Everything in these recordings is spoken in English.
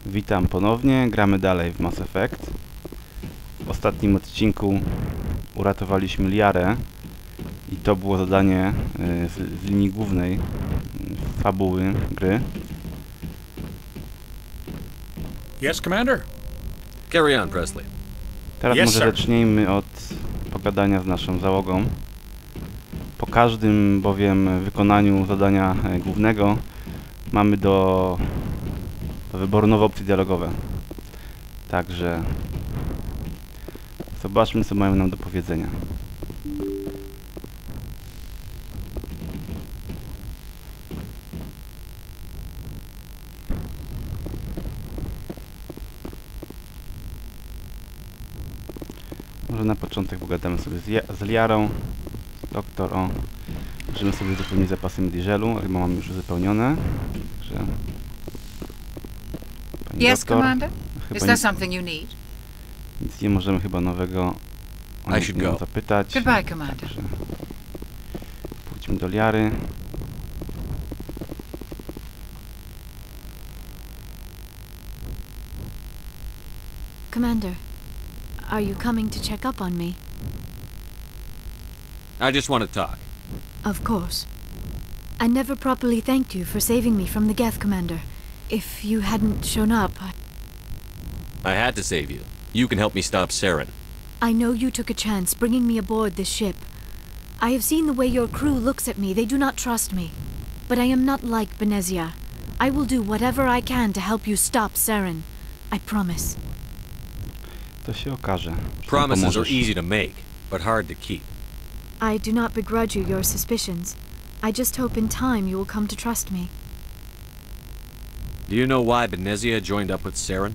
Witam ponownie, gramy dalej w Mass Effect. W ostatnim odcinku uratowaliśmy Liarę i to było zadanie z linii głównej fabuły gry. Yes, Commander? Carry on, Presley. Teraz Yes, może sir. zacznijmy od pogadania z naszą załogą. Po każdym bowiem wykonaniu zadania głównego mamy do wyboru nowe opcje dialogowe. Także zobaczmy, co mają nam do powiedzenia. Może na początek pogadamy sobie z Liarą. Doktor, o. Możemy sobie uzupełnić zapasy dieselu, chyba mamy już uzupełnione. Także... Pani Yes, doktor, Commander? chyba Is there something you need? nic nie możemy chyba nowego o I nic should nie go. zapytać. Goodbye, Commander. Także pójdźmy do Liary. Commander, are you coming to check up on me? I just want to talk. Of course. I never properly thanked you for saving me from the Geth, Commander. If you hadn't shown up, I had to save you. You can help me stop Saren. I know you took a chance bringing me aboard this ship. I have seen the way your crew looks at me. They do not trust me. But I am not like Benezia. I will do whatever I can to help you stop Saren. I promise. To się okaże. Czy Promises are pomożesz. easy to make, but hard to keep. I do not begrudge you your suspicions. I just hope in time you will come to trust me. Do you know why Benezia joined up with Saren?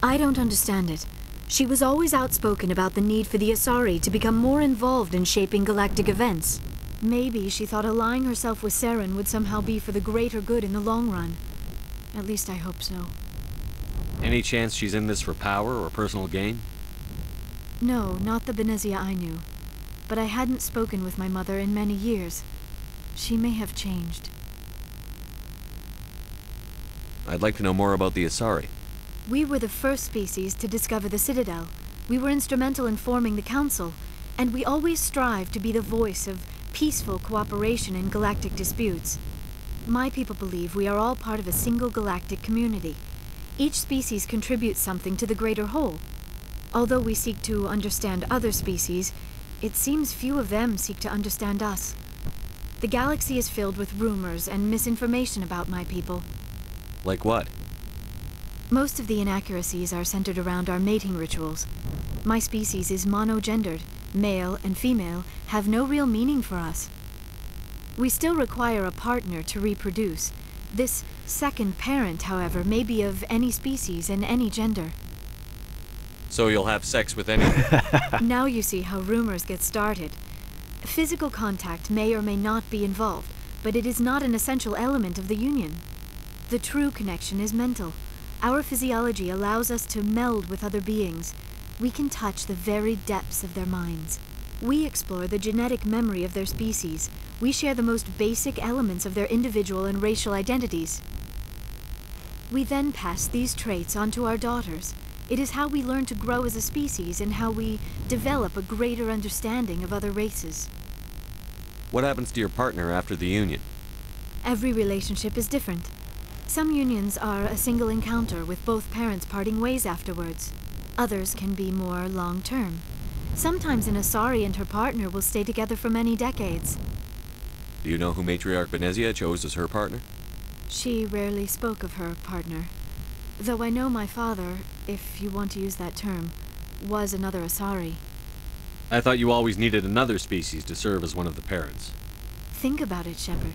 I don't understand it. She was always outspoken about the need for the Asari to become more involved in shaping galactic events. Maybe she thought allying herself with Saren would somehow be for the greater good in the long run. At least I hope so. Any chance she's in this for power or personal gain? No, not the Benezia I knew. But I hadn't spoken with my mother in many years. She may have changed. I'd like to know more about the Asari. We were the first species to discover the Citadel. We were instrumental in forming the Council, and we always strive to be the voice of peaceful cooperation in galactic disputes. My people believe we are all part of a single galactic community. Each species contributes something to the greater whole. Although we seek to understand other species, it seems few of them seek to understand us. The galaxy is filled with rumors and misinformation about my people. Like what? Most of the inaccuracies are centered around our mating rituals. My species is monogendered. Male and female have no real meaning for us. We still require a partner to reproduce. This second parent, however, may be of any species and any gender. So you'll have sex with any... Now you see how rumors get started. Physical contact may or may not be involved, but it is not an essential element of the union. The true connection is mental. Our physiology allows us to meld with other beings. We can touch the very depths of their minds. We explore the genetic memory of their species. We share the most basic elements of their individual and racial identities. We then pass these traits on to our daughters. It is how we learn to grow as a species and how we develop a greater understanding of other races. What happens to your partner after the union? Every relationship is different. Some unions are a single encounter with both parents parting ways afterwards. Others can be more long-term. Sometimes an Asari and her partner will stay together for many decades. Do you know who Matriarch Benezia chose as her partner? She rarely spoke of her partner. Though I know my father, if you want to use that term, was another Asari. I thought you always needed another species to serve as one of the parents. Think about it, Shepard.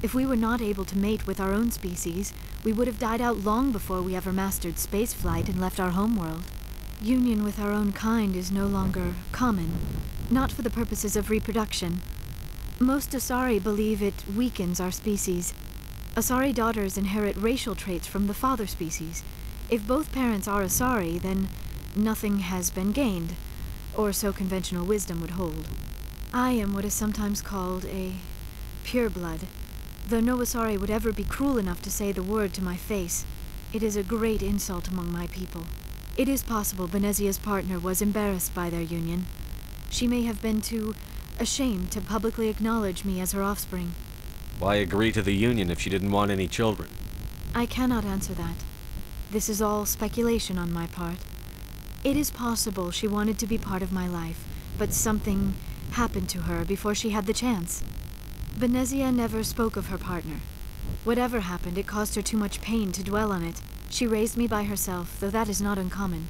If we were not able to mate with our own species, we would have died out long before we ever mastered spaceflight and left our homeworld. Union with our own kind is no longer common, not for the purposes of reproduction. Most Asari believe it weakens our species. Asari daughters inherit racial traits from the father species. If both parents are Asari, then nothing has been gained, or so conventional wisdom would hold. I am what is sometimes called a pureblood, though no Asari would ever be cruel enough to say the word to my face. It is a great insult among my people. It is possible Benezia's partner was embarrassed by their union. She may have been too ashamed to publicly acknowledge me as her offspring. Why agree to the union if she didn't want any children? I cannot answer that. This is all speculation on my part. It is possible she wanted to be part of my life, but something happened to her before she had the chance. Benezia never spoke of her partner. Whatever happened, it caused her too much pain to dwell on it. She raised me by herself, though that is not uncommon.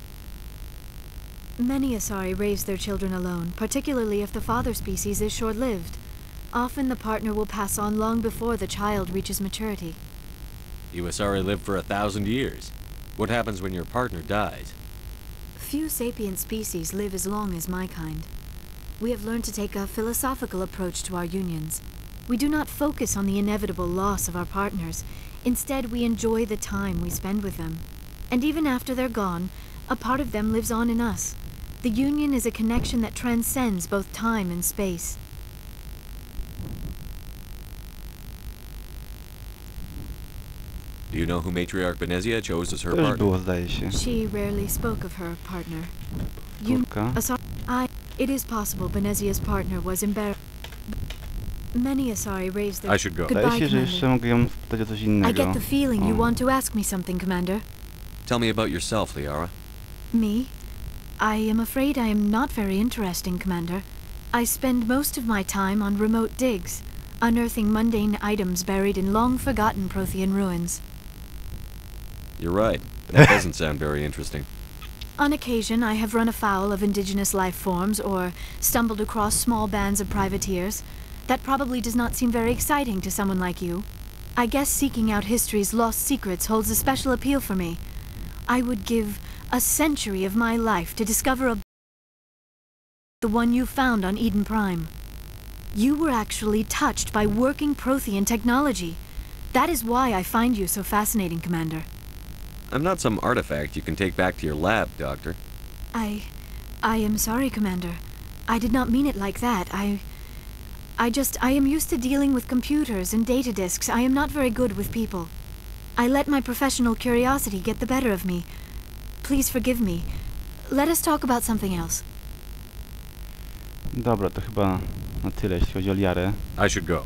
Many Asari raise their children alone, particularly if the father species is short-lived. Often the partner will pass on long before the child reaches maturity. You Asari live for 1,000 years. What happens when your partner dies? Few sapient species live as long as my kind. We have learned to take a philosophical approach to our unions. We do not focus on the inevitable loss of our partners. Instead, we enjoy the time we spend with them. And even after they're gone, a part of them lives on in us. The union is a connection that transcends both time and space. Do you know who Matriarch Benezia chose as her To już partner? było, zdaje się. She rarely spoke of her partner. Córka. It is possible Benezia's partner was embarrassed. Many Asari raised their... I should go. Zdaje się, że jeszcze mogę ją spytać o coś I innego. get the feeling you O. want to ask me something, Commander. Tell me about yourself, Liara. Me? I am afraid I am not very interesting, Commander. I spend most of my time on remote digs, unearthing mundane items buried in long-forgotten Prothean ruins. You're right. That doesn't sound very interesting. On occasion, I have run afoul of indigenous life forms or stumbled across small bands of privateers. That probably does not seem very exciting to someone like you. I guess seeking out history's lost secrets holds a special appeal for me. I would give a century of my life to discover the one you found on Eden Prime. You were actually touched by working Prothean technology. That is why I find you so fascinating, Commander. I'm not some artifact you can take back to your lab, Doctor. I am sorry, Commander. I did not mean it like that. I am used to dealing with computers and data disks. I am not very good with people. I let my professional curiosity get the better of me. Please forgive me. Let us talk about something else. Dobra, to chyba na tyle, jeśli chodzi o Liarę. I should go.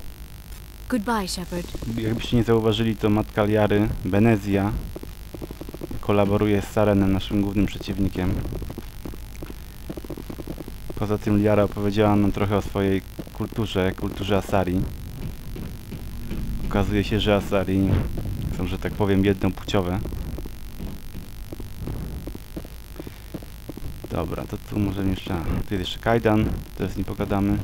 Goodbye, Shepard. Jakbyście nie zauważyli, to matka Liary, Benezia, kolaboruje z Sarenem, naszym głównym przeciwnikiem. Poza tym Liara opowiedziała nam trochę o swojej kulturze Asari. Okazuje się, że Asari są, że tak powiem, jednopłciowe. Dobra, to tu możemy jeszcze... Tu jest jeszcze Kajdan, teraz z nim pogadamy.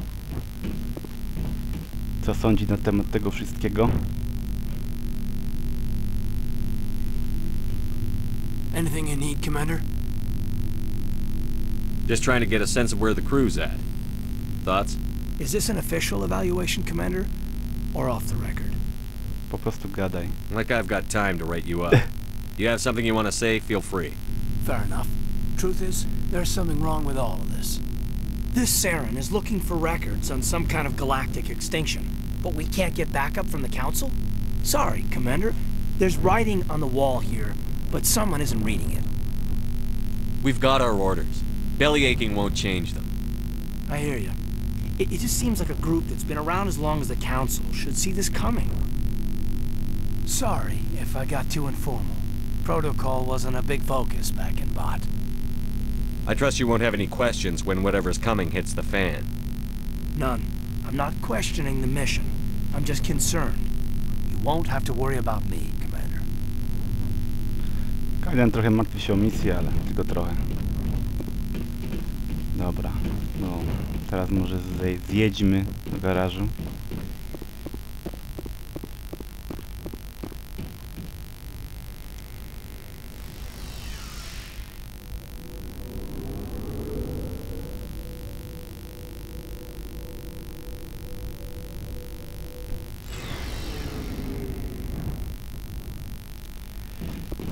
Co sądzi na temat tego wszystkiego? Anything you need, Commander? Just trying to get a sense of where the crew's at. Thoughts? Is this an official evaluation, Commander? Or off the record? Po prostu gadaj. Like I've got time to write you up. You have something you want to say, feel free. Fair enough. Truth is, there's something wrong with all of this. This Saren is looking for records on some kind of galactic extinction, but we can't get backup from the Council? Sorry, Commander. There's writing on the wall here, but someone isn't reading it. We've got our orders. Belly aching won't change them. I hear you. It just seems like a group that's been around as long as the Council should see this coming. Sorry if I got too informal. Protocol wasn't a big focus back in Bot. I trust you won't have any questions when whatever's coming hits the fan. None. I'm not questioning the mission. I'm just concerned. You won't have to worry about me, Commander. Kajdan trochę martwi się o misję, ale tylko trochę. Dobra, no teraz może zjedźmy do garażu.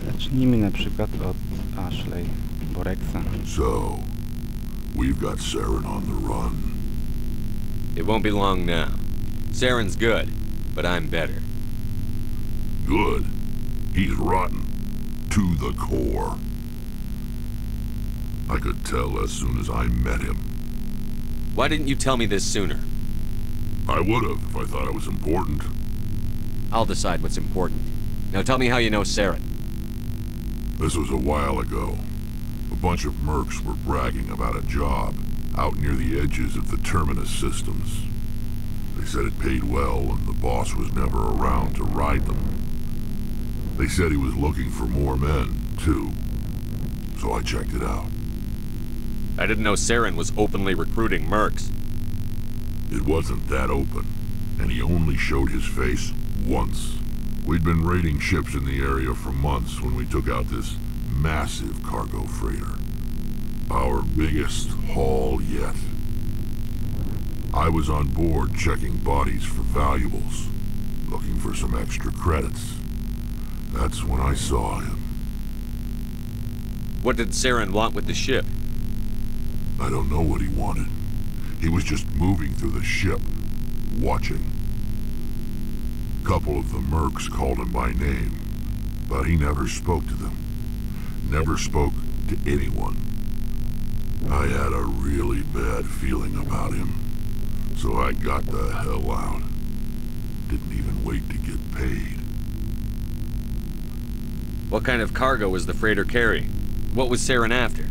Zacznijmy na przykład od Ashley Boreksa. So, we've got Saren on the run. It won't be long now. Saren's good, but I'm better. Good. He's rotten. To the core. I could tell as soon as I met him. Why didn't you tell me this sooner? I would have if I thought it was important. I'll decide what's important. Now tell me how you know Saren. This was a while ago. A bunch of mercs were bragging about a job out near the edges of the Terminus systems. They said it paid well and the boss was never around to ride them. They said he was looking for more men, too. So I checked it out. I didn't know Saren was openly recruiting mercs. It wasn't that open, and he only showed his face once. We'd been raiding ships in the area for months when we took out this massive cargo freighter. Our biggest haul yet. I was on board checking bodies for valuables, looking for some extra credits. That's when I saw him. What did Saren want with the ship? I don't know what he wanted. He was just moving through the ship, watching. Couple of the mercs called him by name, but he never spoke to them. Never spoke to anyone. I had a really bad feeling about him, so I got the hell out. Didn't even wait to get paid. What kind of cargo was the freighter carrying? What was Saren after?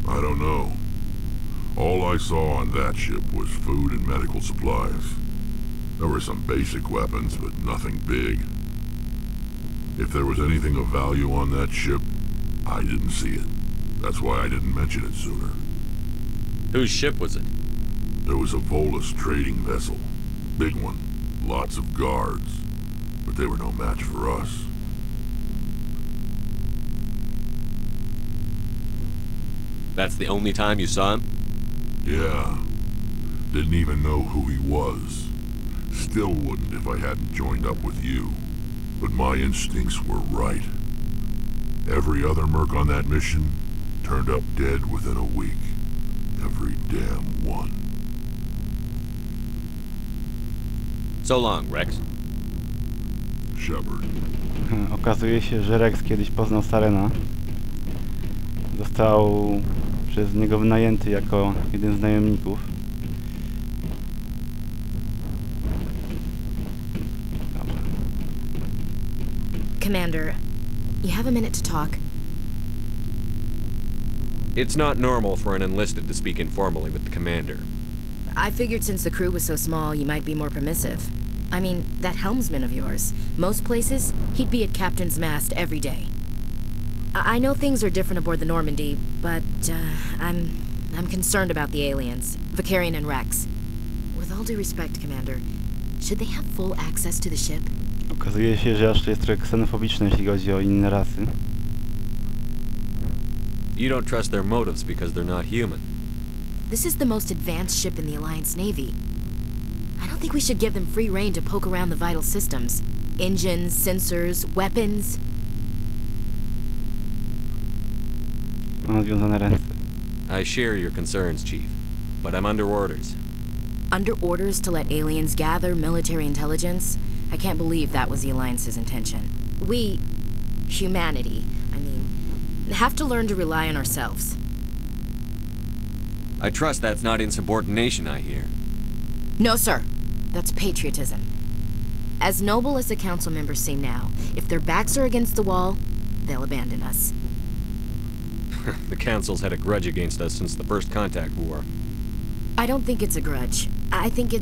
I don't know. All I saw on that ship was food and medical supplies. There were some basic weapons, but nothing big. If there was anything of value on that ship, I didn't see it. That's why I didn't mention it sooner. Whose ship was it? There was a Volus trading vessel. Big one. Lots of guards. But they were no match for us. That's the only time you saw him? Yeah. Didn't even know who he was. Still wouldn't if I hadn't joined up with you. But my instincts were right. Every other merc on that mission turned up dead within a week. Every damn one. So long, Rex. Shepard. Okazuje się, że Rex kiedyś poznał Sarena. Został przez niego wynajęty jako jeden z najemników. Dobra. Commander, you have a minute to talk? It's not normal for an enlisted to speak informally with the commander. I figured since the crew was so small, you might be more permissive. I mean, that helmsman of yours. Most places, he'd be at captain's mast every day. I know things are different aboard the Normandy, but I'm concerned about the aliens, Vicarian and Rex. With all due respect, Commander, should they have full access to the ship? Okazuje się, że aż jest trochę ksenofobiczny, jeśli chodzi o inne rasy. You don't trust their motives because they're not human. This is the most advanced ship in the Alliance Navy. I don't think we should give them free rein to poke around the vital systems. Engines, sensors, weapons. Mam związane ręce. I share your concerns, Chief, but I'm under orders. Under orders to let aliens gather military intelligence? I can't believe that was the Alliance's intention. We, humanity, have to learn to rely on ourselves. I trust that's not insubordination, I hear. No, sir. That's patriotism. As noble as the council members seem now, if their backs are against the wall, they'll abandon us. The Council's had a grudge against us since the First Contact War. I don't think it's a grudge. I think it's